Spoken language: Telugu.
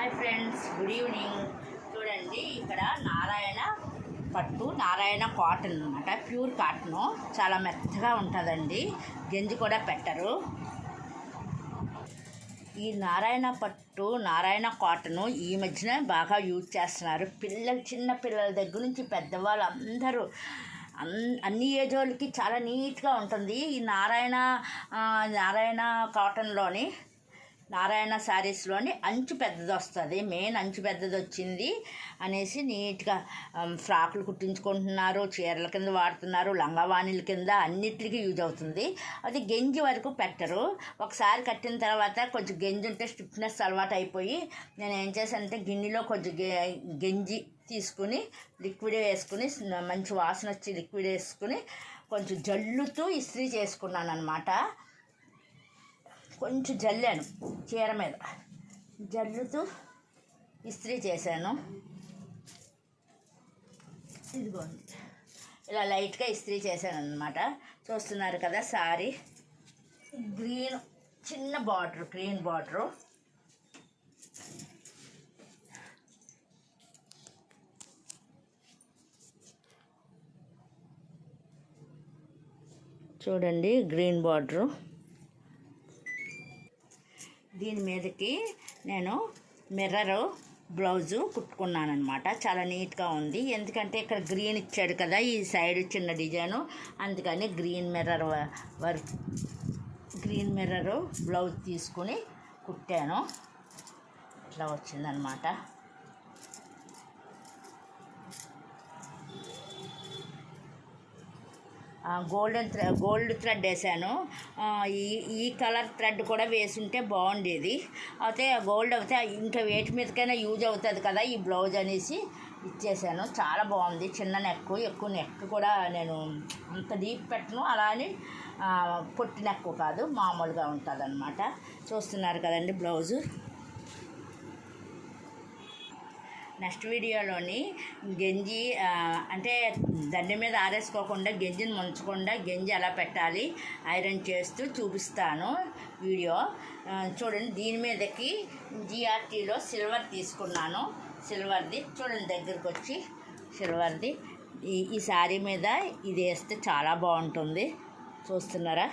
Hi friends, good evening. చూడండి, ఇక్కడ నారాయణ పట్టు, నారాయణ కాటన్ అన్నమాట. ప్యూర్ కాటను, చాలా మెత్తగా ఉంటుందండి. గంజి కూడా పెట్టరు. ఈ నారాయణ పట్టు, నారాయణ కాటను ఈ మధ్యన బాగా యూజ్ చేస్తున్నారు. చిన్న పిల్లల దగ్గర నుంచి పెద్దవాళ్ళు అందరూ, అన్ని ఏజ్ వాళ్ళకి చాలా నీట్గా ఉంటుంది. ఈ నారాయణ కాటన్లోని, నారాయణ శారీస్లోని అంచు పెద్దది వస్తుంది. మెయిన్ అంచు పెద్దది వచ్చింది అనేసి నీట్గా ఫ్రాకులు కుట్టించుకుంటున్నారు, చీరల కింద వాడుతున్నారు, లంగావాణిల కింద అన్నిటికీ యూజ్ అవుతుంది. అది గంజి వరకు పెట్టరు. ఒకసారి కట్టిన తర్వాత కొంచెం గంజి ఉంటే స్టిఫ్నెస్ అలవాటు అయిపోయి నేను ఏం చేశానంటే గిన్నెలో కొంచెం గంజి తీసుకుని లిక్విడ్ వేసుకుని, మంచి వాసన వచ్చి లిక్విడ్ వేసుకుని కొంచెం జల్లుతూ ఇస్త్రీ చేసుకున్నాను అన్నమాట. కొంచెం జల్లాను, చీర మీద జల్లుతూ ఇస్త్రీ చేశాను. ఇదిగోండి, ఇలా లైట్గా ఇస్త్రీ చేశాను అన్నమాట. చూస్తున్నారు కదా, సారీ గ్రీన్, చిన్న బార్డర్, గ్రీన్ బార్డరు. చూడండి, గ్రీన్ బార్డరు. దీని మీదకి నేను మిర్రరు బ్లౌజు కుట్టుకున్నాను అనమాట. చాలా నీట్గా ఉంది. ఎందుకంటే ఇక్కడ గ్రీన్ ఇచ్చాడు కదా, ఈ సైడ్ చిన్న డిజైను, అందుకని గ్రీన్ మిర్రరు బ్లౌజ్ తీసుకుని కుట్టాను. ఇట్లా వచ్చిందనమాట. గోల్డ్ థ్రెడ్ వేసాను. ఈ కలర్ థ్రెడ్ కూడా వేసుంటే బాగుండేది. అయితే గోల్డ్ అయితే ఇంకా వేటి మీదకైనా యూజ్ అవుతుంది కదా ఈ బ్లౌజ్ అనేసి ఇచ్చేసాను. చాలా బాగుంది. చిన్న నెక్, ఎక్కువ నెక్ కూడా నేను అంత డీప్ పెట్టను, అలా అని పొట్టి నెక్ కాదు, మామూలుగా ఉంటుంది అన్నమాట. చూస్తున్నారు కదండి బ్లౌజు. నెక్స్ట్ వీడియోలోని గంజి అంటే దండ మీద ఆరేసుకోకుండా, గంజిని ముంచకుండా గంజి ఎలా పెట్టాలి ఐరన్ చేస్తూ చూపిస్తాను వీడియో. చూడండి, దీని మీదకి జిఆర్టీలో సిల్వర్ తీసుకున్నాను. సిల్వర్ది చూడండి, దగ్గరికి వచ్చి సిల్వర్ది ఈ శారీ మీద ఇది వేస్తే చాలా బాగుంటుంది. చూస్తున్నారా?